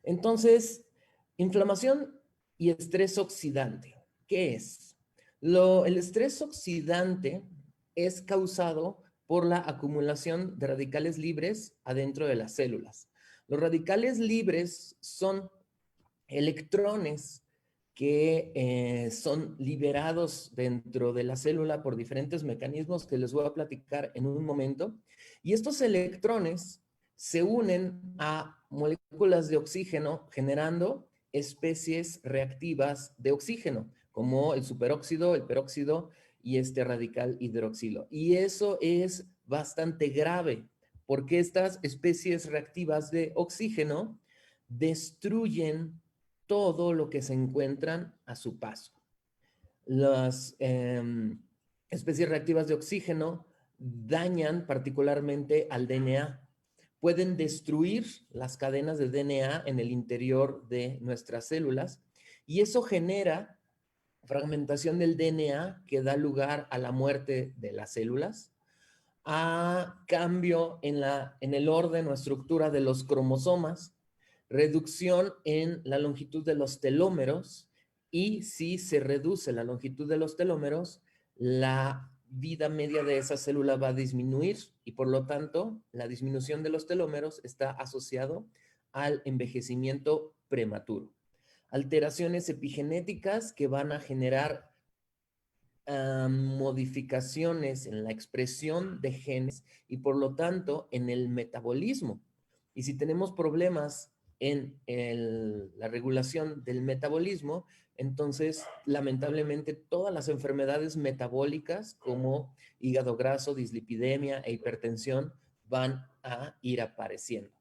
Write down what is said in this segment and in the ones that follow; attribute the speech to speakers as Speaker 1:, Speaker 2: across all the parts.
Speaker 1: Entonces, inflamación y estrés oxidante. ¿Qué es? El estrés oxidante es causado por la acumulación de radicales libres adentro de las células. Los radicales libres son electrones que son liberados dentro de la célula por diferentes mecanismos que les voy a platicar en un momento. Y estos electrones se unen a moléculas de oxígeno generando especies reactivas de oxígeno, como el superóxido, el peróxido y este radical hidroxilo. Y eso es bastante grave, porque estas especies reactivas de oxígeno destruyen todo lo que se encuentran a su paso. Las especies reactivas de oxígeno dañan particularmente al DNA. Pueden destruir las cadenas de DNA en el interior de nuestras células y eso genera fragmentación del DNA que da lugar a la muerte de las células, a cambio en el orden o estructura de los cromosomas, reducción en la longitud de los telómeros, y si se reduce la longitud de los telómeros, la vida media de esa célula va a disminuir y por lo tanto la disminución de los telómeros está asociado al envejecimiento prematuro. Alteraciones epigenéticas que van a generar modificaciones en la expresión de genes y por lo tanto en el metabolismo. Y si tenemos problemas en la regulación del metabolismo, entonces lamentablemente todas las enfermedades metabólicas como hígado graso, dislipidemia e hipertensión van a ir apareciendo.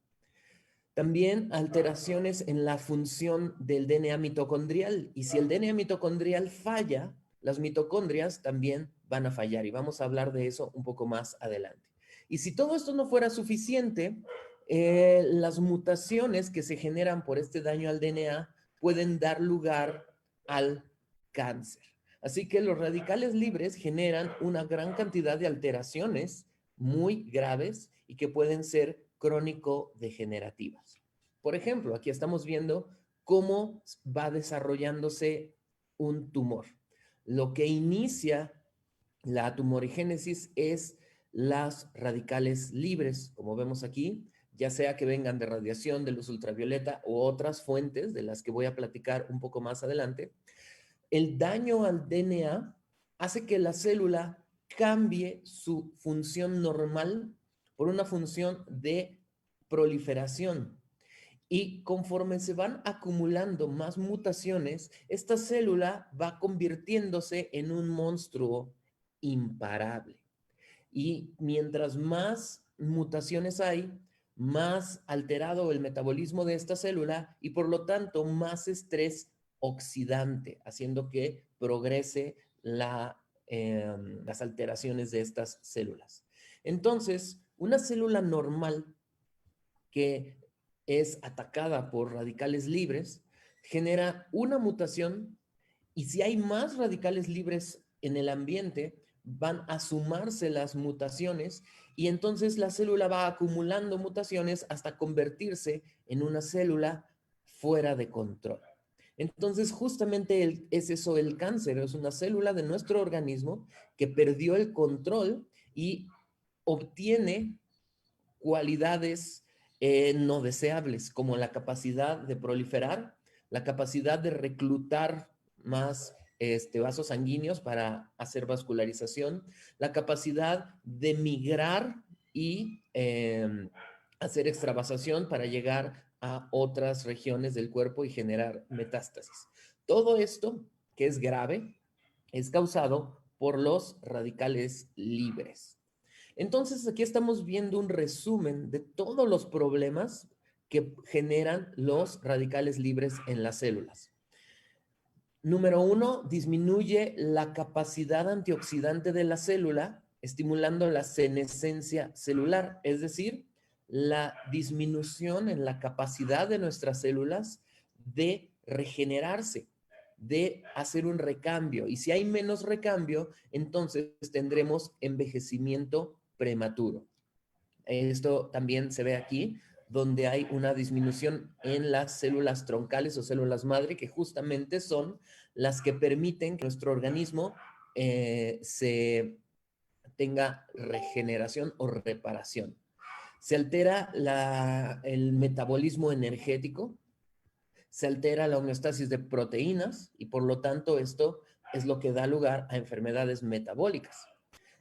Speaker 1: También alteraciones en la función del DNA mitocondrial. Y si el DNA mitocondrial falla, las mitocondrias también van a fallar. Y vamos a hablar de eso un poco más adelante. Y si todo esto no fuera suficiente, las mutaciones que se generan por este daño al DNA pueden dar lugar al cáncer. Así que los radicales libres generan una gran cantidad de alteraciones muy graves y que pueden ser crónico-degenerativas. Por ejemplo, aquí estamos viendo cómo va desarrollándose un tumor. Lo que inicia la tumorigénesis es las radicales libres, como vemos aquí, ya sea que vengan de radiación, de luz ultravioleta u otras fuentes de las que voy a platicar un poco más adelante. El daño al DNA hace que la célula cambie su función normal por una función de proliferación. Y conforme se van acumulando más mutaciones, esta célula va convirtiéndose en un monstruo imparable. Y mientras más mutaciones hay, más alterado el metabolismo de esta célula y por lo tanto más estrés oxidante, haciendo que progrese las alteraciones de estas células. Entonces, una célula normal que es atacada por radicales libres genera una mutación y si hay más radicales libres en el ambiente, van a sumarse las mutaciones y entonces la célula va acumulando mutaciones hasta convertirse en una célula fuera de control. Entonces, justamente es eso el cáncer, es una célula de nuestro organismo que perdió el control y obtiene cualidades no deseables, como la capacidad de proliferar, la capacidad de reclutar más vasos sanguíneos para hacer vascularización, la capacidad de migrar y hacer extravasación para llegar a otras regiones del cuerpo y generar metástasis. Todo esto, que es grave, es causado por los radicales libres. Entonces, aquí estamos viendo un resumen de todos los problemas que generan los radicales libres en las células. Número 1, disminuye la capacidad antioxidante de la célula, estimulando la senescencia celular, es decir, la disminución en la capacidad de nuestras células de regenerarse, de hacer un recambio. Y si hay menos recambio, entonces tendremos envejecimiento prematuro. Esto también se ve aquí, donde hay una disminución en las células troncales o células madre, que justamente son las que permiten que nuestro organismo se tenga regeneración o reparación. Se altera el metabolismo energético, se altera la homeostasis de proteínas y por lo tanto esto es lo que da lugar a enfermedades metabólicas.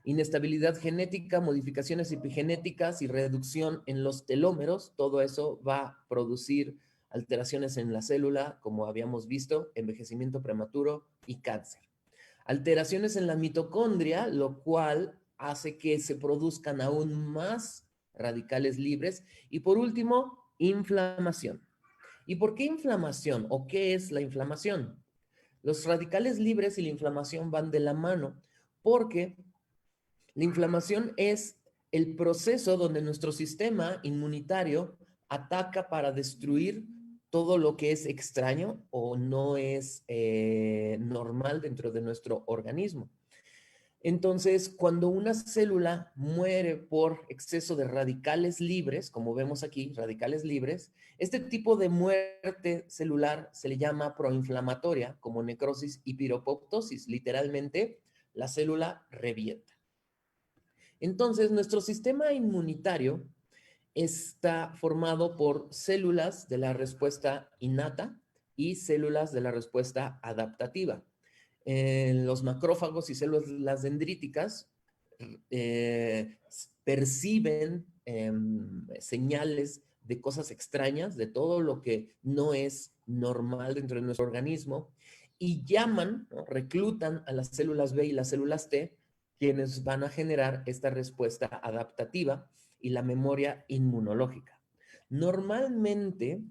Speaker 1: Inestabilidad genética, modificaciones epigenéticas y reducción en los telómeros, todo eso va a producir alteraciones en la célula, como habíamos visto, envejecimiento prematuro y cáncer. Alteraciones en la mitocondria, lo cual hace que se produzcan aún más radicales libres. Y por último, inflamación. ¿Y por qué inflamación o qué es la inflamación? Los radicales libres y la inflamación van de la mano porque la inflamación es el proceso donde nuestro sistema inmunitario ataca para destruir todo lo que es extraño o no es normal dentro de nuestro organismo. Entonces, cuando una célula muere por exceso de radicales libres, como vemos aquí, radicales libres, este tipo de muerte celular se le llama proinflamatoria, como necrosis y piropoptosis. Literalmente, la célula revienta. Entonces, nuestro sistema inmunitario está formado por células de la respuesta innata y células de la respuesta adaptativa. Los macrófagos y células dendríticas eh, perciben señales de cosas extrañas, de todo lo que no es normal dentro de nuestro organismo, y llaman, ¿no? Reclutan a las células B y las células T, quienes van a generar esta respuesta adaptativa y la memoria inmunológica. Normalmente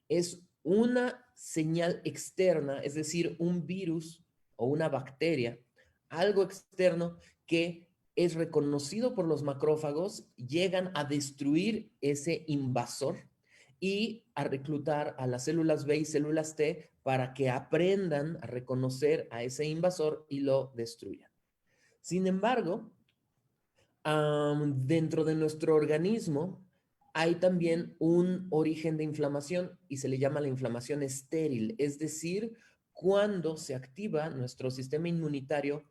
Speaker 1: es una señal externa, es decir, un virus o una bacteria, algo externo que es reconocido por los macrófagos, llegan a destruir ese invasor y a reclutar a las células B y células T para que aprendan a reconocer a ese invasor y lo destruyan. Sin embargo, dentro de nuestro organismo hay también un origen de inflamación y se le llama la inflamación estéril, es decir, cuando se activa nuestro sistema inmunitario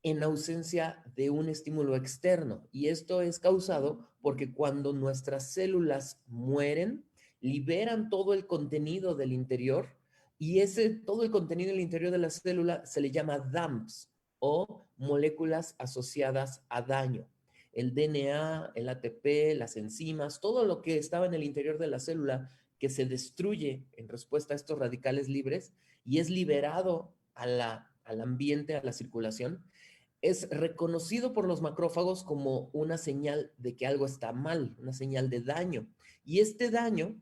Speaker 1: en ausencia de un estímulo externo. Y esto es causado porque cuando nuestras células mueren, liberan todo el contenido del interior y todo el contenido del interior de la célula se le llama DAMPs o moléculas asociadas a daño. El DNA, el ATP, las enzimas, todo lo que estaba en el interior de la célula que se destruye en respuesta a estos radicales libres y es liberado al ambiente, a la circulación, es reconocido por los macrófagos como una señal de que algo está mal, una señal de daño. Y este daño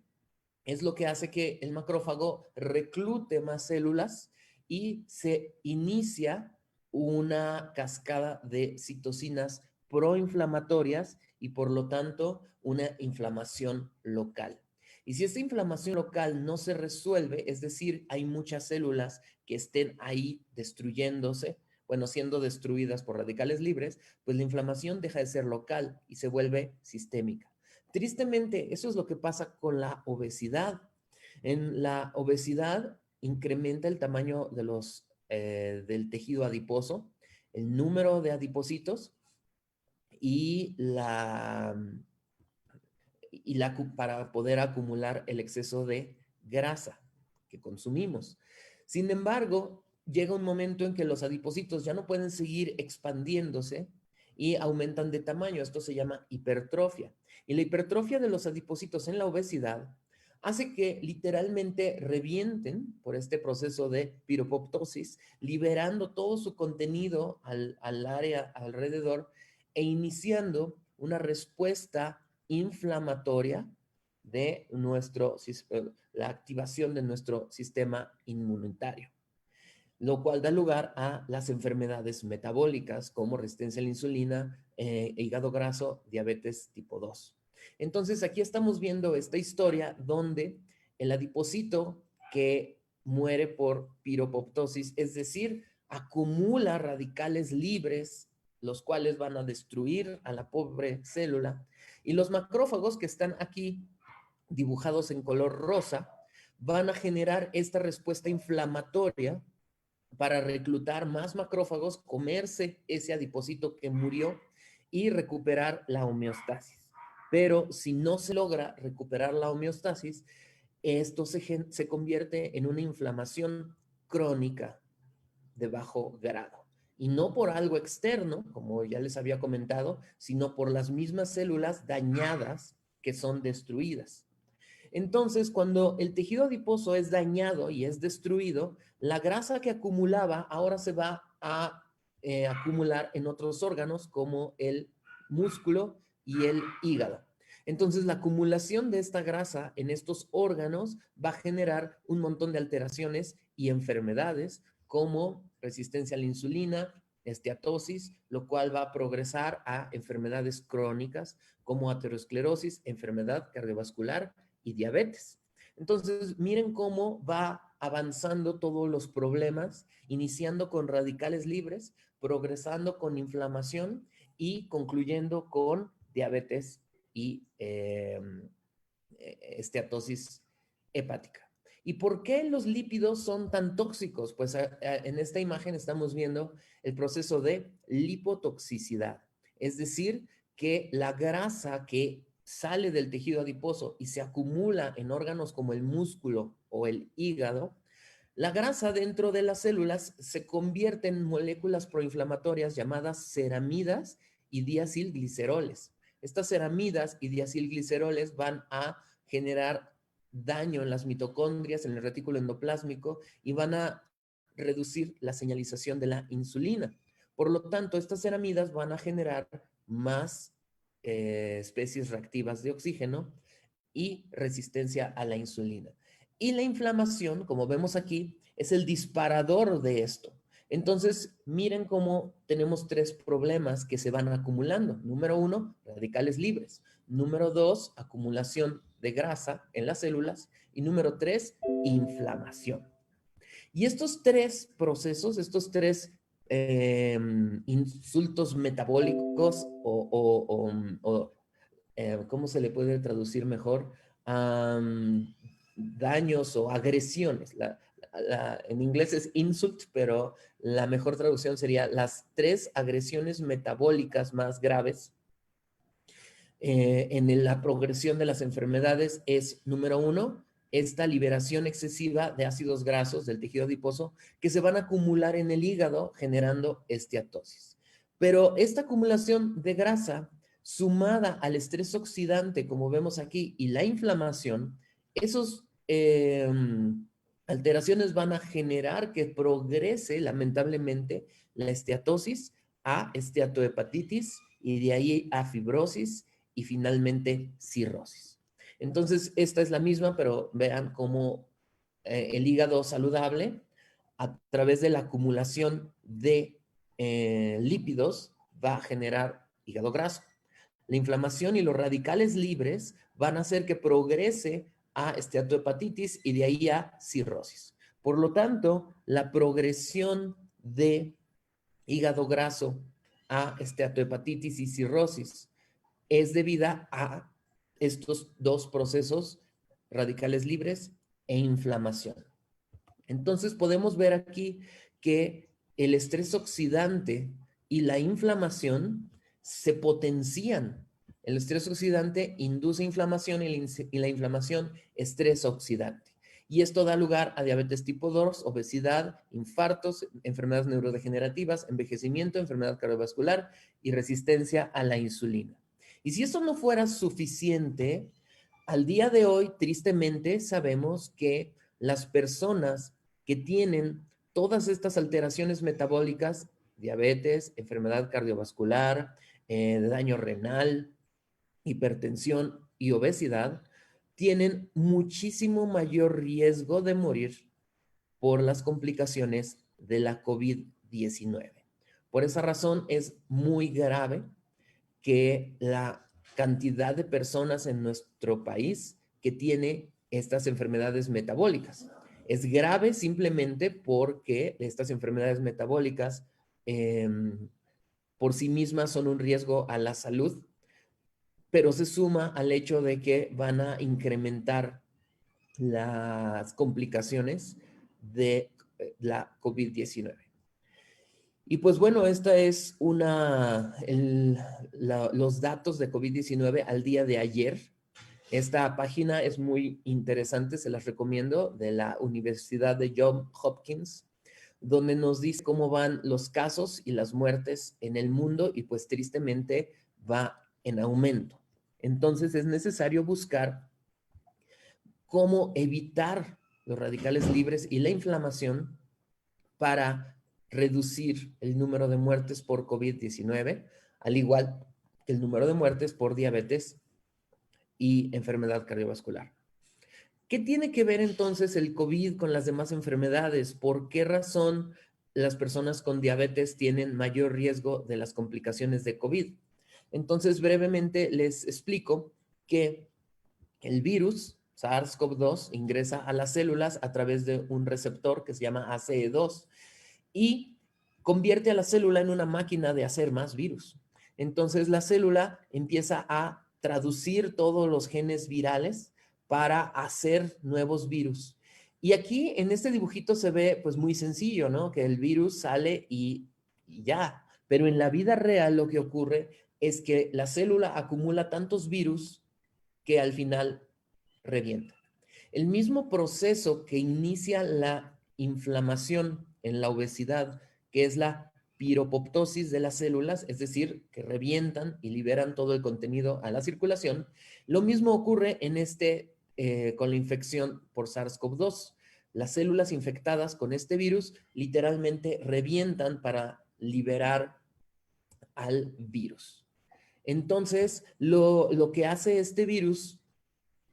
Speaker 1: es lo que hace que el macrófago reclute más células y se inicia una cascada de citocinas proinflamatorias y por lo tanto una inflamación local. Y si esta inflamación local no se resuelve, es decir, hay muchas células que estén ahí destruyéndose, bueno, siendo destruidas por radicales libres, pues la inflamación deja de ser local y se vuelve sistémica. Tristemente, eso es lo que pasa con la obesidad. En la obesidad incrementa el tamaño del tejido adiposo, el número de adipocitos y para poder acumular el exceso de grasa que consumimos. Sin embargo, llega un momento en que los adipocitos ya no pueden seguir expandiéndose y aumentan de tamaño. Esto se llama hipertrofia. Y la hipertrofia de los adipocitos en la obesidad hace que literalmente revienten por este proceso de piropoptosis, liberando todo su contenido al área alrededor e iniciando una respuesta inflamatoria de la activación de nuestro sistema inmunitario, lo cual da lugar a las enfermedades metabólicas como resistencia a la insulina, hígado graso, diabetes tipo 2. Entonces aquí estamos viendo esta historia donde el adipocito que muere por piropoptosis, es decir, acumula radicales libres, los cuales van a destruir a la pobre célula, y los macrófagos que están aquí dibujados en color rosa, van a generar esta respuesta inflamatoria para reclutar más macrófagos, comerse ese adipocito que murió y recuperar la homeostasis. Pero si no se logra recuperar la homeostasis, esto se convierte en una inflamación crónica de bajo grado. Y no por algo externo, como ya les había comentado, sino por las mismas células dañadas que son destruidas. Entonces, cuando el tejido adiposo es dañado y es destruido, la grasa que acumulaba ahora se va a acumular en otros órganos como el músculo y el hígado. Entonces, la acumulación de esta grasa en estos órganos va a generar un montón de alteraciones y enfermedades como resistencia a la insulina, esteatosis, lo cual va a progresar a enfermedades crónicas como aterosclerosis, enfermedad cardiovascular y diabetes. Entonces, miren cómo va avanzando todos los problemas, iniciando con radicales libres, progresando con inflamación y concluyendo con diabetes y esteatosis hepática. ¿Y por qué los lípidos son tan tóxicos? Pues en esta imagen estamos viendo el proceso de lipotoxicidad, es decir, que la grasa que sale del tejido adiposo y se acumula en órganos como el músculo o el hígado, la grasa dentro de las células se convierte en moléculas proinflamatorias llamadas ceramidas y diacilgliceroles. Estas ceramidas y diacilgliceroles van a generar daño en las mitocondrias, en el retículo endoplásmico y van a reducir la señalización de la insulina. Por lo tanto, estas ceramidas van a generar más especies reactivas de oxígeno y resistencia a la insulina. Y la inflamación, como vemos aquí, es el disparador de esto. Entonces, miren cómo tenemos tres problemas que se van acumulando. Número 1, radicales libres. Número 2, acumulación de grasa en las células. Y número 3, inflamación. Y estos tres procesos, estos tres insultos metabólicos ¿cómo se le puede traducir mejor? Daños o agresiones. En inglés es insult, pero la mejor traducción sería las tres agresiones metabólicas más graves en la progresión de las enfermedades es, número 1, esta liberación excesiva de ácidos grasos del tejido adiposo que se van a acumular en el hígado generando esteatosis. Pero esta acumulación de grasa sumada al estrés oxidante, como vemos aquí, y la inflamación, esos alteraciones van a generar que progrese lamentablemente la esteatosis a esteatohepatitis y de ahí a fibrosis y finalmente cirrosis. Entonces, esta es la misma, pero vean cómo el hígado saludable, a través de la acumulación de lípidos, va a generar hígado graso. La inflamación y los radicales libres van a hacer que progrese a esteatohepatitis y de ahí a cirrosis. Por lo tanto, la progresión de hígado graso a esteatohepatitis y cirrosis es debida a estos dos procesos, radicales libres e inflamación. Entonces podemos ver aquí que el estrés oxidante y la inflamación se potencian. El estrés oxidante induce inflamación y la inflamación estrés oxidante. Y esto da lugar a diabetes tipo 2, obesidad, infartos, enfermedades neurodegenerativas, envejecimiento, enfermedad cardiovascular y resistencia a la insulina. Y si eso no fuera suficiente, al día de hoy, tristemente, sabemos que las personas que tienen todas estas alteraciones metabólicas, diabetes, enfermedad cardiovascular, daño renal, hipertensión y obesidad, tienen muchísimo mayor riesgo de morir por las complicaciones de la COVID-19. Por esa razón es muy grave que la cantidad de personas en nuestro país que tiene estas enfermedades metabólicas. Es grave simplemente porque estas enfermedades metabólicas por sí mismas son un riesgo a la salud, pero se suma al hecho de que van a incrementar las complicaciones de la COVID-19. Y pues bueno, esta es los datos de COVID-19 al día de ayer. Esta página es muy interesante, se las recomiendo, de la Universidad de Johns Hopkins, donde nos dice cómo van los casos y las muertes en el mundo y pues tristemente va en aumento. Entonces es necesario buscar cómo evitar los radicales libres y la inflamación para reducir el número de muertes por COVID-19, al igual que el número de muertes por diabetes y enfermedad cardiovascular. ¿Qué tiene que ver entonces el COVID con las demás enfermedades? ¿Por qué razón las personas con diabetes tienen mayor riesgo de las complicaciones de COVID? Entonces, brevemente les explico que el virus SARS-CoV-2 ingresa a las células a través de un receptor que se llama ACE2 y convierte a la célula en una máquina de hacer más virus. Entonces la célula empieza a traducir todos los genes virales para hacer nuevos virus. Y aquí en este dibujito se ve pues muy sencillo, ¿no? Que el virus sale y ya. Pero en la vida real lo que ocurre es que la célula acumula tantos virus que al final revienta. El mismo proceso que inicia la inflamación en la obesidad, que es la piropoptosis de las células, es decir, que revientan y liberan todo el contenido a la circulación, lo mismo ocurre con la infección por SARS-CoV-2. Las células infectadas con este virus literalmente revientan para liberar al virus. Entonces, lo que hace este virus,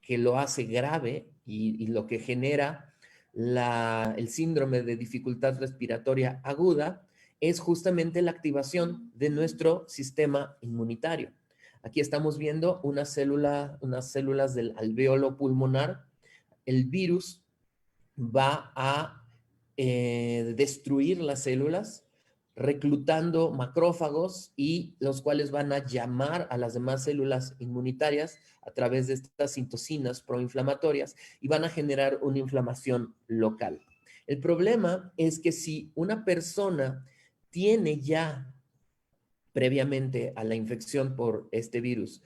Speaker 1: que lo hace grave y lo que genera el síndrome de dificultad respiratoria aguda, es justamente la activación de nuestro sistema inmunitario. Aquí estamos viendo unas células del alvéolo pulmonar. El virus va a destruir las células, reclutando macrófagos y los cuales van a llamar a las demás células inmunitarias a través de estas citocinas proinflamatorias y van a generar una inflamación local. El problema es que si una persona tiene ya previamente a la infección por este virus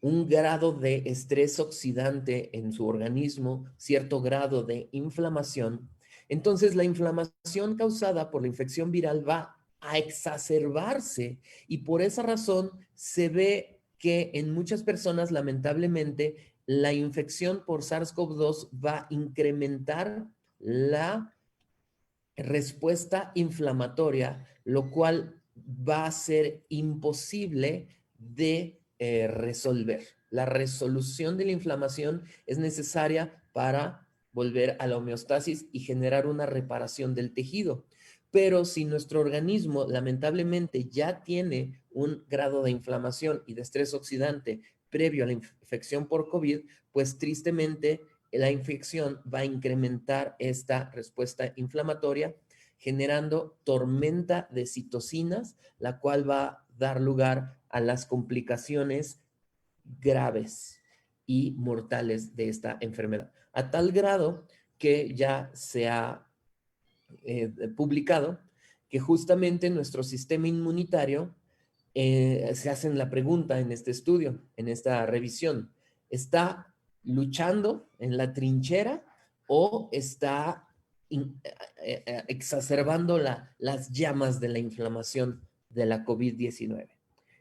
Speaker 1: un grado de estrés oxidante en su organismo, cierto grado de inflamación, entonces la inflamación causada por la infección viral va a exacerbarse y por esa razón se ve que en muchas personas lamentablemente la infección por SARS-CoV-2 va a incrementar la respuesta inflamatoria, lo cual va a ser imposible de resolver. La resolución de la inflamación es necesaria para volver a la homeostasis y generar una reparación del tejido. Pero si nuestro organismo lamentablemente ya tiene un grado de inflamación y de estrés oxidante previo a la infección por COVID, pues tristemente la infección va a incrementar esta respuesta inflamatoria, generando tormenta de citocinas, la cual va a dar lugar a las complicaciones graves y mortales de esta enfermedad. A tal grado que ya se ha publicado que justamente nuestro sistema inmunitario, se hacen la pregunta en este estudio, en esta revisión, ¿está luchando en la trinchera o está exacerbando las llamas de la inflamación de la COVID-19?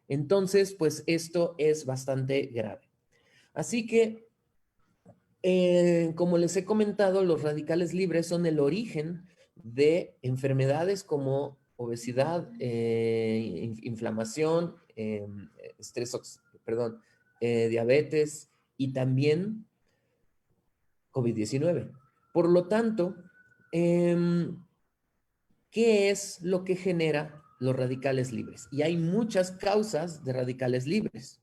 Speaker 1: Entonces, pues esto es bastante grave. Así que, como les he comentado, los radicales libres son el origen de enfermedades como obesidad, inflamación, diabetes y también COVID-19. Por lo tanto, ¿qué es lo que genera los radicales libres? Y hay muchas causas de radicales libres.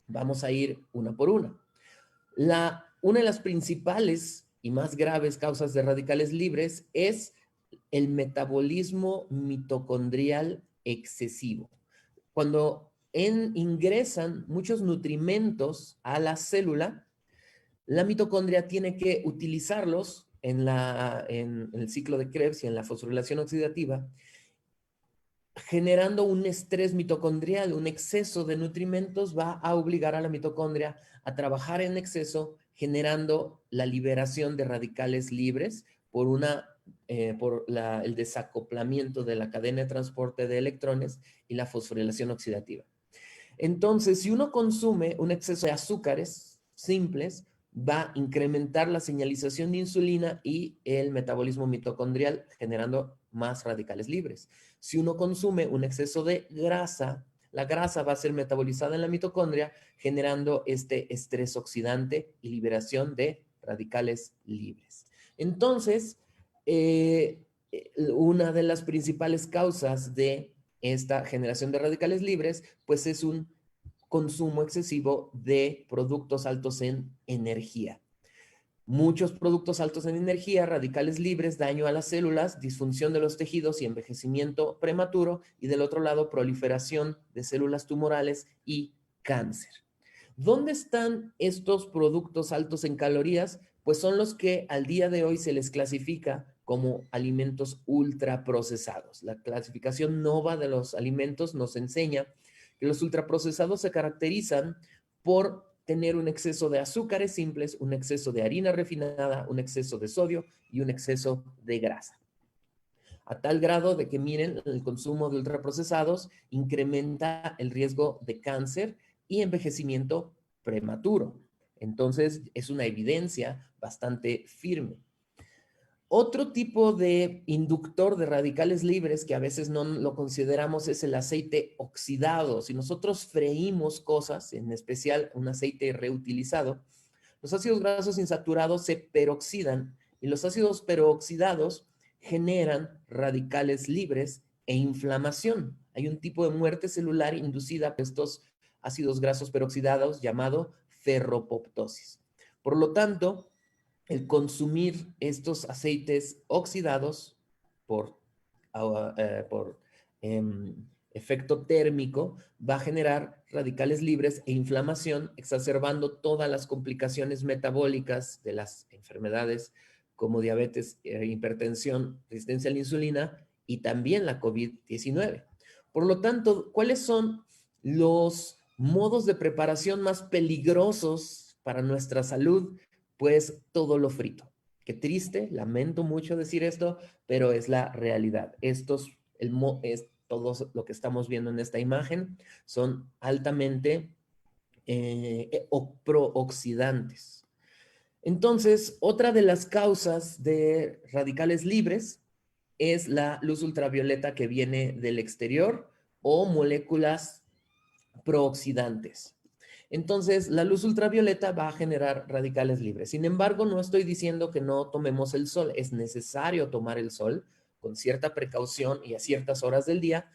Speaker 1: Vamos a ir una por una. Una de las principales y más graves causas de radicales libres es el metabolismo mitocondrial excesivo. Cuando ingresan muchos nutrimentos a la célula, la mitocondria tiene que utilizarlos en el ciclo de Krebs y en la fosforilación oxidativa, generando un estrés mitocondrial. Un exceso de nutrimentos va a obligar a la mitocondria a trabajar en exceso, generando la liberación de radicales libres por el desacoplamiento de la cadena de transporte de electrones y la fosforilación oxidativa. Entonces, si uno consume un exceso de azúcares simples, va a incrementar la señalización de insulina y el metabolismo mitocondrial, generando más radicales libres. Si uno consume un exceso de grasa, la grasa va a ser metabolizada en la mitocondria, generando este estrés oxidante y liberación de radicales libres. Entonces, una de las principales causas de esta generación de radicales libres, pues es un consumo excesivo de productos altos en energía. Muchos productos altos en energía, radicales libres, daño a las células, disfunción de los tejidos y envejecimiento prematuro, y del otro lado, proliferación de células tumorales y cáncer. ¿Dónde están estos productos altos en calorías? Pues son los que al día de hoy se les clasifica como alimentos ultraprocesados. La clasificación NOVA de los alimentos nos enseña que los ultraprocesados se caracterizan por tener un exceso de azúcares simples, un exceso de harina refinada, un exceso de sodio y un exceso de grasa. A tal grado de que, miren, el consumo de ultraprocesados incrementa el riesgo de cáncer y envejecimiento prematuro. Entonces, es una evidencia bastante firme. Otro tipo de inductor de radicales libres que a veces no lo consideramos es el aceite oxidado. Si nosotros freímos cosas, en especial un aceite reutilizado, los ácidos grasos insaturados se peroxidan y los ácidos peroxidados generan radicales libres e inflamación. Hay un tipo de muerte celular inducida por estos ácidos grasos peroxidados llamado ferropoptosis. Por lo tanto, el consumir estos aceites oxidados por, por efecto térmico va a generar radicales libres e inflamación, exacerbando todas las complicaciones metabólicas de las enfermedades como diabetes, hipertensión, resistencia a la insulina y también la COVID-19. Por lo tanto, ¿cuáles son los modos de preparación más peligrosos para nuestra salud? Pues todo lo frito. Qué triste, lamento mucho decir esto, pero es la realidad. Todo lo que estamos viendo en esta imagen son altamente prooxidantes. Entonces, otra de las causas de radicales libres es la luz ultravioleta que viene del exterior o moléculas prooxidantes. Entonces, la luz ultravioleta va a generar radicales libres. Sin embargo, no estoy diciendo que no tomemos el sol. Es necesario tomar el sol con cierta precaución y a ciertas horas del día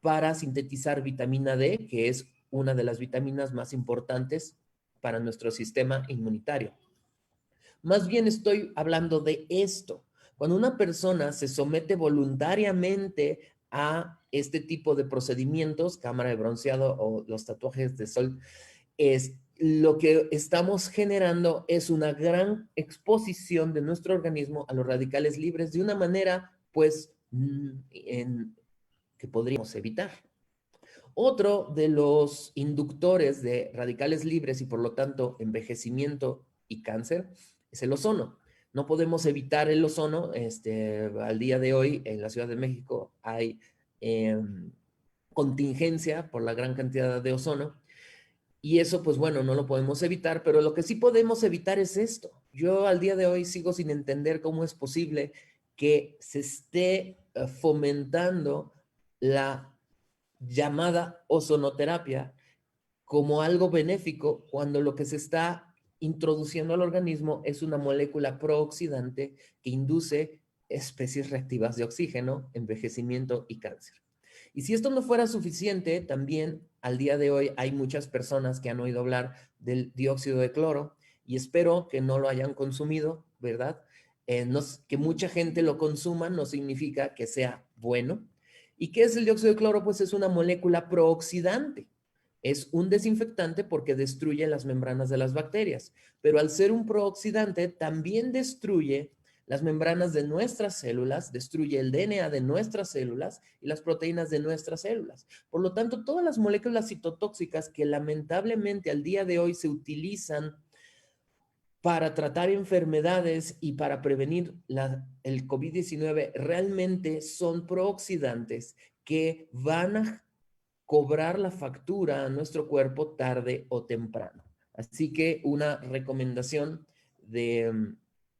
Speaker 1: para sintetizar vitamina D, que es una de las vitaminas más importantes para nuestro sistema inmunitario. Más bien estoy hablando de esto. Cuando una persona se somete voluntariamente a este tipo de procedimientos, cámara de bronceado o los tatuajes de sol, lo que estamos generando es una gran exposición de nuestro organismo a los radicales libres de una manera, pues, que podríamos evitar. Otro de los inductores de radicales libres y por lo tanto envejecimiento y cáncer es el ozono. No podemos evitar el ozono. Al día de hoy en la Ciudad de México hay contingencia por la gran cantidad de ozono. Y eso, pues bueno, no lo podemos evitar, pero lo que sí podemos evitar es esto. Yo al día de hoy sigo sin entender cómo es posible que se esté fomentando la llamada ozonoterapia como algo benéfico cuando lo que se está introduciendo al organismo es una molécula prooxidante que induce especies reactivas de oxígeno, envejecimiento y cáncer. Y si esto no fuera suficiente, también al día de hoy hay muchas personas que han oído hablar del dióxido de cloro y espero que no lo hayan consumido, ¿verdad? Que mucha gente lo consuma no significa que sea bueno. ¿Y qué es el dióxido de cloro? Pues es una molécula prooxidante. Es un desinfectante porque destruye las membranas de las bacterias, pero al ser un prooxidante también destruye las membranas de nuestras células, destruye el DNA de nuestras células y las proteínas de nuestras células. Por lo tanto, todas las moléculas citotóxicas que lamentablemente al día de hoy se utilizan para tratar enfermedades y para prevenir el COVID-19 realmente son prooxidantes que van a cobrar la factura a nuestro cuerpo tarde o temprano. Así que una recomendación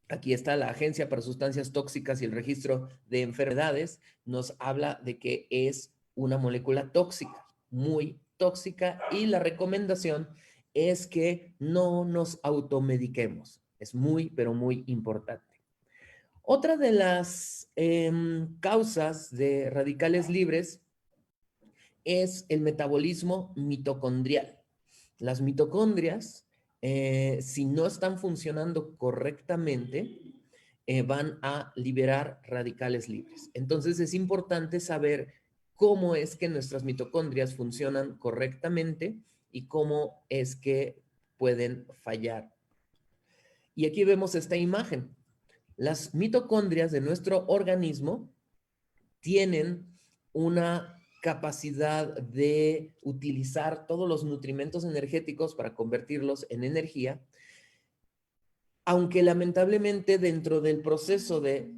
Speaker 1: aquí está la Agencia para Sustancias Tóxicas y el Registro de Enfermedades, nos habla de que es una molécula tóxica, muy tóxica, y la recomendación es que no nos automediquemos. Es muy, pero muy importante. Otra de las causas de radicales libres es el metabolismo mitocondrial. Las mitocondrias, si no están funcionando correctamente, van a liberar radicales libres. Entonces es importante saber cómo es que nuestras mitocondrias funcionan correctamente y cómo es que pueden fallar. Y aquí vemos esta imagen. Las mitocondrias de nuestro organismo tienen una capacidad de utilizar todos los nutrimentos energéticos para convertirlos en energía, aunque lamentablemente dentro del proceso de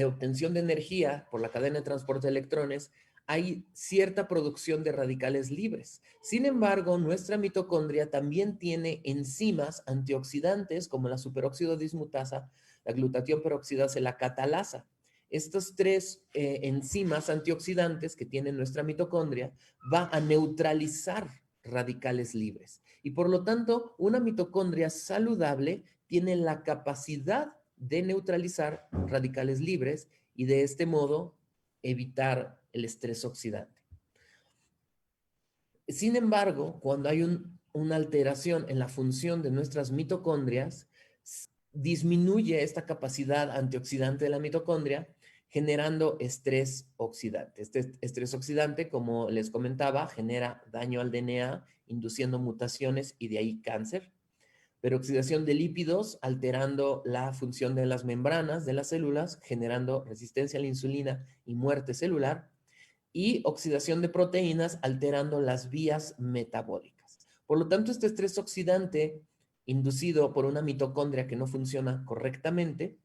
Speaker 1: obtención de energía por la cadena de transporte de electrones, hay cierta producción de radicales libres. Sin embargo, nuestra mitocondria también tiene enzimas antioxidantes como la superóxido dismutasa, la glutatión peroxidasa y la catalasa. Estas tres enzimas antioxidantes que tiene nuestra mitocondria va a neutralizar radicales libres. Y por lo tanto, una mitocondria saludable tiene la capacidad de neutralizar radicales libres y de este modo evitar el estrés oxidante. Sin embargo, cuando hay una alteración en la función de nuestras mitocondrias, disminuye esta capacidad antioxidante de la mitocondria, generando estrés oxidante. Este estrés oxidante, como les comentaba, genera daño al DNA, induciendo mutaciones y de ahí cáncer. Peroxidación de lípidos, alterando la función de las membranas de las células, generando resistencia a la insulina y muerte celular. Y oxidación de proteínas, alterando las vías metabólicas. Por lo tanto, este estrés oxidante inducido por una mitocondria que no funciona correctamente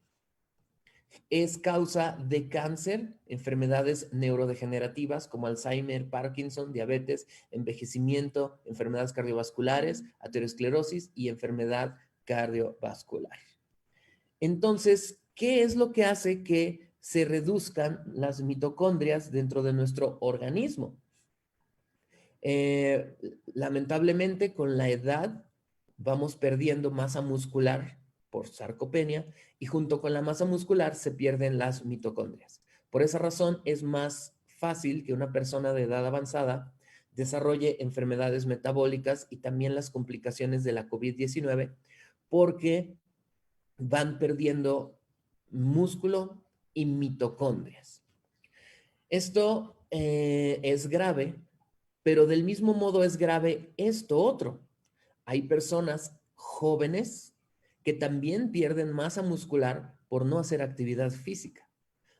Speaker 1: es causa de cáncer, enfermedades neurodegenerativas como Alzheimer, Parkinson, diabetes, envejecimiento, enfermedades cardiovasculares, aterosclerosis y enfermedad cardiovascular. Entonces, ¿qué es lo que hace que se reduzcan las mitocondrias dentro de nuestro organismo? Lamentablemente, con la edad vamos perdiendo masa muscular por sarcopenia y junto con la masa muscular se pierden las mitocondrias. Por esa razón es más fácil que una persona de edad avanzada desarrolle enfermedades metabólicas y también las complicaciones de la COVID-19 porque van perdiendo músculo y mitocondrias. Esto es grave, pero del mismo modo es grave esto otro. Hay personas jóvenes que también pierden masa muscular por no hacer actividad física.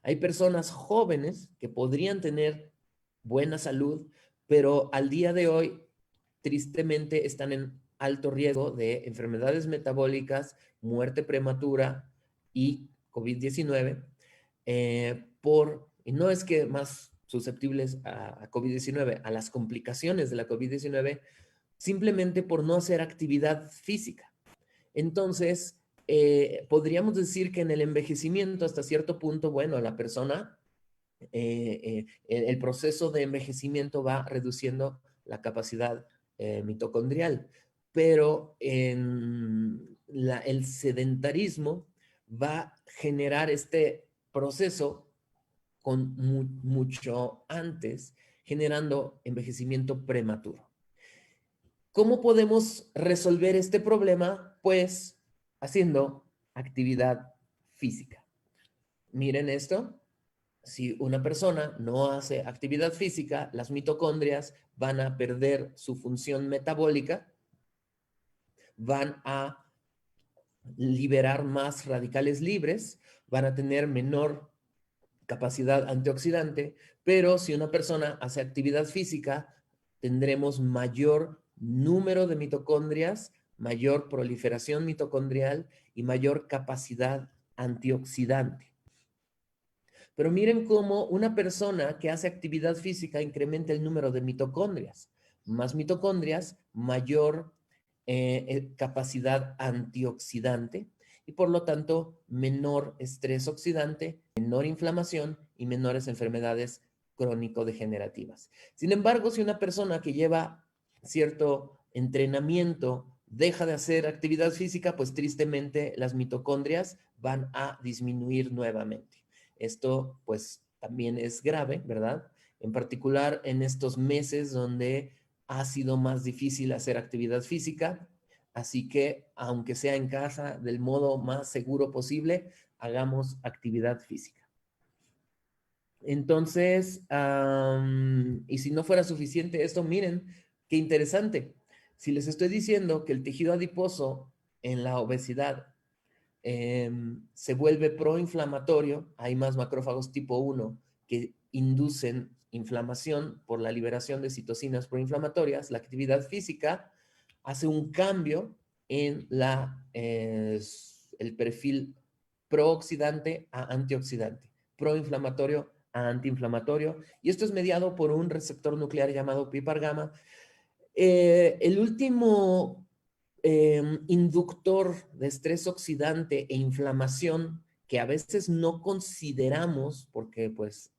Speaker 1: Hay personas jóvenes que podrían tener buena salud, pero al día de hoy tristemente están en alto riesgo de enfermedades metabólicas, muerte prematura y COVID-19 y no es que más susceptibles a COVID-19, a las complicaciones de la COVID-19, simplemente por no hacer actividad física. Entonces, podríamos decir que en el envejecimiento hasta cierto punto, bueno, la persona, el proceso de envejecimiento va reduciendo la capacidad mitocondrial, pero el sedentarismo va a generar este proceso con mucho antes, generando envejecimiento prematuro. ¿Cómo podemos resolver este problema? Pues haciendo actividad física. Miren esto. Si una persona no hace actividad física, las mitocondrias van a perder su función metabólica, van a liberar más radicales libres, van a tener menor capacidad antioxidante, pero si una persona hace actividad física, tendremos mayor número de mitocondrias, mayor proliferación mitocondrial y mayor capacidad antioxidante. Pero miren cómo una persona que hace actividad física incrementa el número de mitocondrias. Más mitocondrias, mayor capacidad antioxidante y por lo tanto menor estrés oxidante, menor inflamación y menores enfermedades crónico-degenerativas. Sin embargo, si una persona que lleva cierto entrenamiento deja de hacer actividad física, pues tristemente las mitocondrias van a disminuir nuevamente. Esto pues también es grave, ¿verdad? En particular en estos meses donde ha sido más difícil hacer actividad física, así que aunque sea en casa, del modo más seguro posible, hagamos actividad física. Entonces, y si no fuera suficiente esto, miren, qué interesante. Si les estoy diciendo que el tejido adiposo en la obesidad se vuelve proinflamatorio, hay más macrófagos tipo 1 que inducen inflamación por la liberación de citocinas proinflamatorias, la actividad física hace un cambio en el perfil prooxidante a antioxidante, proinflamatorio a antiinflamatorio, y esto es mediado por un receptor nuclear llamado PPAR gamma. El último inductor de estrés oxidante e inflamación que a veces no consideramos porque pues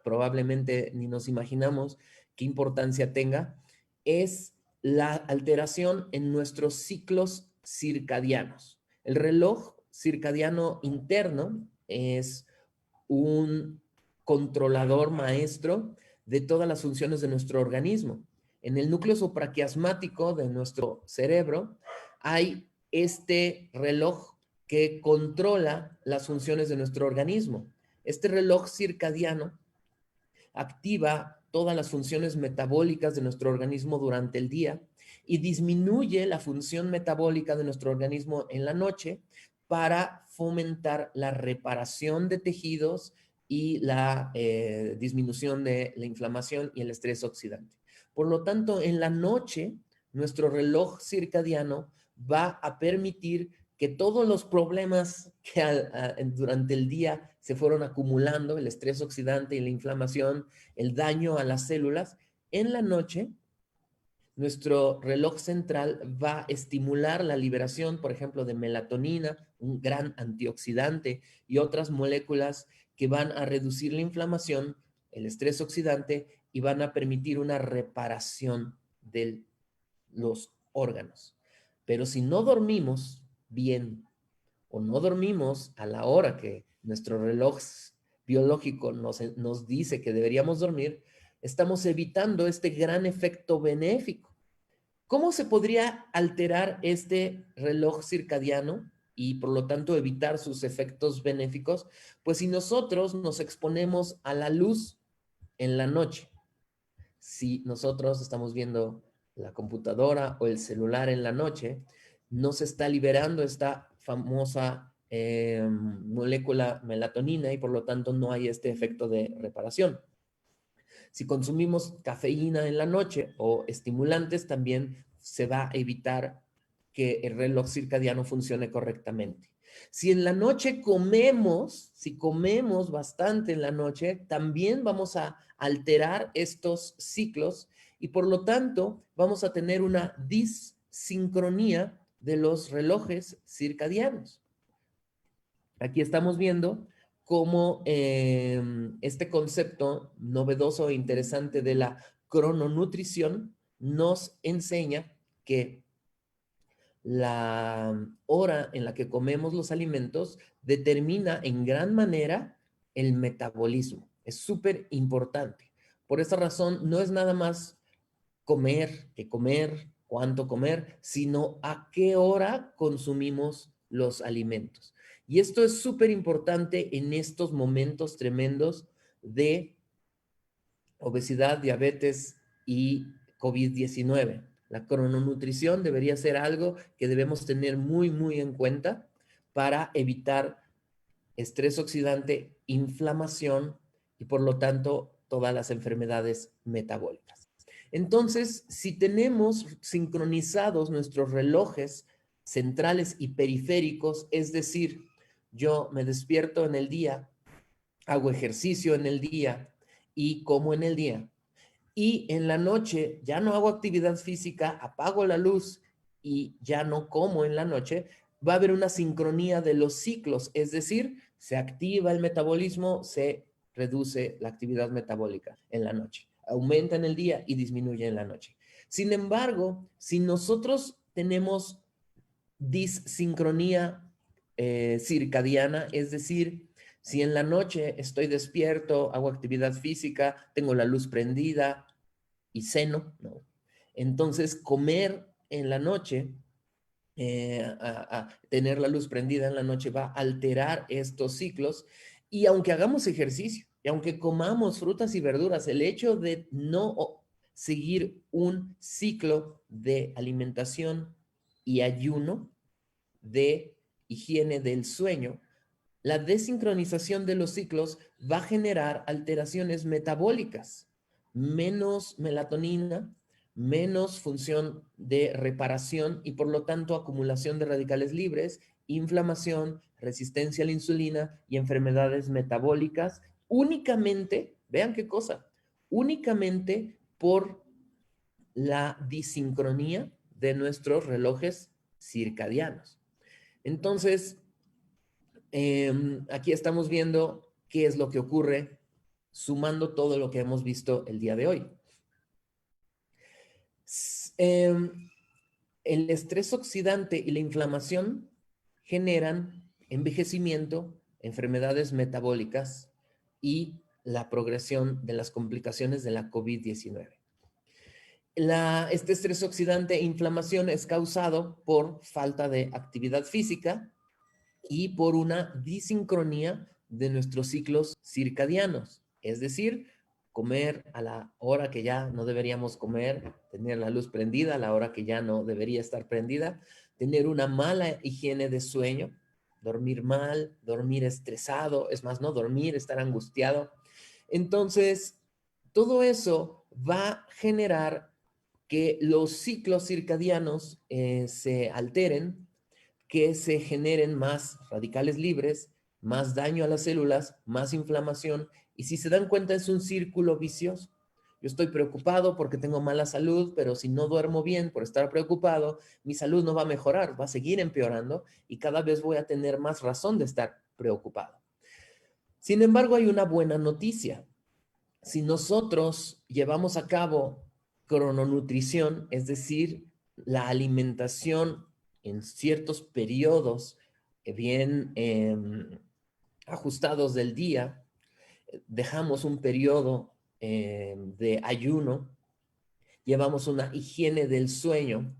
Speaker 1: probablemente ni nos imaginamos qué importancia tenga, es la alteración en nuestros ciclos circadianos. El reloj circadiano interno es un controlador maestro de todas las funciones de nuestro organismo. En el núcleo supraquiasmático de nuestro cerebro hay este reloj que controla las funciones de nuestro organismo. Este reloj circadiano activa todas las funciones metabólicas de nuestro organismo durante el día y disminuye la función metabólica de nuestro organismo en la noche para fomentar la reparación de tejidos y la disminución de la inflamación y el estrés oxidante. Por lo tanto, en la noche, nuestro reloj circadiano va a permitir que todos los problemas que durante el día se fueron acumulando, el estrés oxidante y la inflamación, el daño a las células, en la noche nuestro reloj central va a estimular la liberación, por ejemplo, de melatonina, un gran antioxidante, y otras moléculas que van a reducir la inflamación, el estrés oxidante, y van a permitir una reparación de los órganos. Pero si no dormimos bien o no dormimos a la hora que nuestro reloj biológico nos dice que deberíamos dormir, estamos evitando este gran efecto benéfico. ¿Cómo se podría alterar este reloj circadiano y por lo tanto evitar sus efectos benéficos? Pues si nosotros nos exponemos a la luz en la noche, si nosotros estamos viendo la computadora o el celular en la noche, no se está liberando esta famosa molécula melatonina y por lo tanto no hay este efecto de reparación. Si consumimos cafeína en la noche o estimulantes, también se va a evitar que el reloj circadiano funcione correctamente. Si en la noche comemos, si comemos bastante en la noche, también vamos a alterar estos ciclos y por lo tanto vamos a tener una dissincronía de los relojes circadianos. Aquí estamos viendo cómo este concepto novedoso e interesante de la crononutrición nos enseña que la hora en la que comemos los alimentos determina en gran manera el metabolismo. Es súper importante. Por esa razón, no es nada más comer, qué comer, cuánto comer, sino a qué hora consumimos los alimentos. Y esto es súper importante en estos momentos tremendos de obesidad, diabetes y COVID-19. La crononutrición debería ser algo que debemos tener muy, muy en cuenta para evitar estrés oxidante, inflamación y por lo tanto todas las enfermedades metabólicas. Entonces, si tenemos sincronizados nuestros relojes centrales y periféricos, es decir, yo me despierto en el día, hago ejercicio en el día y como en el día, y en la noche ya no hago actividad física, apago la luz y ya no como en la noche, va a haber una sincronía de los ciclos, es decir, se activa el metabolismo, se reduce la actividad metabólica en la noche, aumenta en el día y disminuye en la noche. Sin embargo, si nosotros tenemos dissincronía circadiana, es decir, si en la noche estoy despierto, hago actividad física, tengo la luz prendida y ceno, ¿no? Entonces, comer en la noche, tener la luz prendida en la noche va a alterar estos ciclos y aunque hagamos ejercicio y aunque comamos frutas y verduras, el hecho de no seguir un ciclo de alimentación y ayuno, de higiene del sueño, la desincronización de los ciclos va a generar alteraciones metabólicas, menos melatonina, menos función de reparación y por lo tanto acumulación de radicales libres, inflamación, resistencia a la insulina y enfermedades metabólicas únicamente, vean qué cosa, únicamente por la disincronía de nuestros relojes circadianos. Entonces, aquí estamos viendo qué es lo que ocurre sumando todo lo que hemos visto el día de hoy. El estrés oxidante y la inflamación generan envejecimiento, enfermedades metabólicas y la progresión de las complicaciones de la COVID-19. Este estrés oxidante e inflamación es causado por falta de actividad física y por una disincronía de nuestros ciclos circadianos, es decir, comer a la hora que ya no deberíamos comer, tener la luz prendida a la hora que ya no debería estar prendida, tener una mala higiene de sueño, dormir mal, dormir estresado, es más, no dormir, estar angustiado. Entonces, todo eso va a generar que los ciclos circadianos se alteren, que se generen más radicales libres, más daño a las células, más inflamación, y si se dan cuenta es un círculo vicioso. Yo estoy preocupado porque tengo mala salud, pero si no duermo bien por estar preocupado, mi salud no va a mejorar, va a seguir empeorando y cada vez voy a tener más razón de estar preocupado. Sin embargo, hay una buena noticia. Si nosotros llevamos a cabo crononutrición, es decir, la alimentación en ciertos periodos bien ajustados del día, dejamos un periodo de ayuno, llevamos una higiene del sueño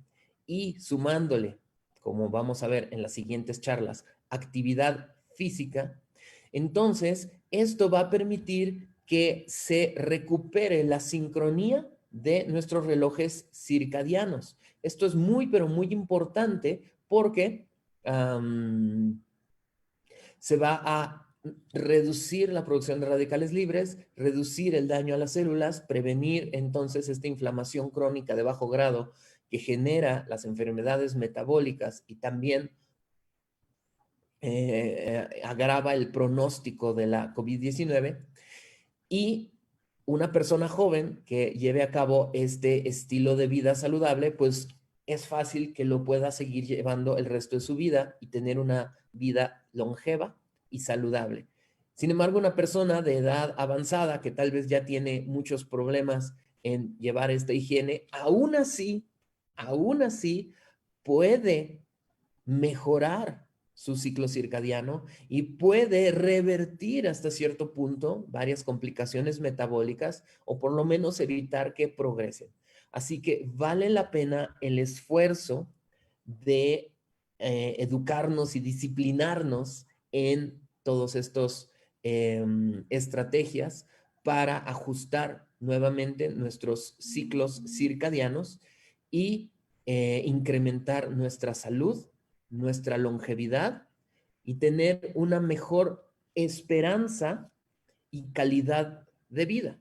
Speaker 1: y sumándole, como vamos a ver en las siguientes charlas, actividad física, entonces esto va a permitir que se recupere la sincronía de nuestros relojes circadianos. Esto es muy, pero muy importante porque se va a reducir la producción de radicales libres, reducir el daño a las células, prevenir entonces esta inflamación crónica de bajo grado que genera las enfermedades metabólicas y también agrava el pronóstico de la COVID-19 y una persona joven que lleve a cabo este estilo de vida saludable, pues es fácil que lo pueda seguir llevando el resto de su vida y tener una vida longeva y saludable. Sin embargo, una persona de edad avanzada que tal vez ya tiene muchos problemas en llevar esta higiene, aún así puede mejorar su ciclo circadiano y puede revertir hasta cierto punto varias complicaciones metabólicas o por lo menos evitar que progresen. Así que vale la pena el esfuerzo de educarnos y disciplinarnos en todos estos estrategias para ajustar nuevamente nuestros ciclos circadianos y incrementar nuestra salud, nuestra longevidad y tener una mejor esperanza y calidad de vida.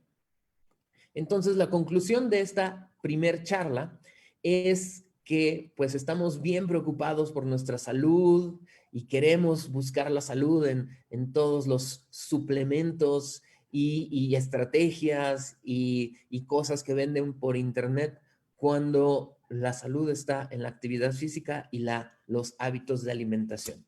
Speaker 1: Entonces, la conclusión de esta primer charla es que pues estamos bien preocupados por nuestra salud y queremos buscar la salud en todos los suplementos y estrategias y cosas que venden por internet, cuando la salud está en la actividad física y los hábitos de alimentación.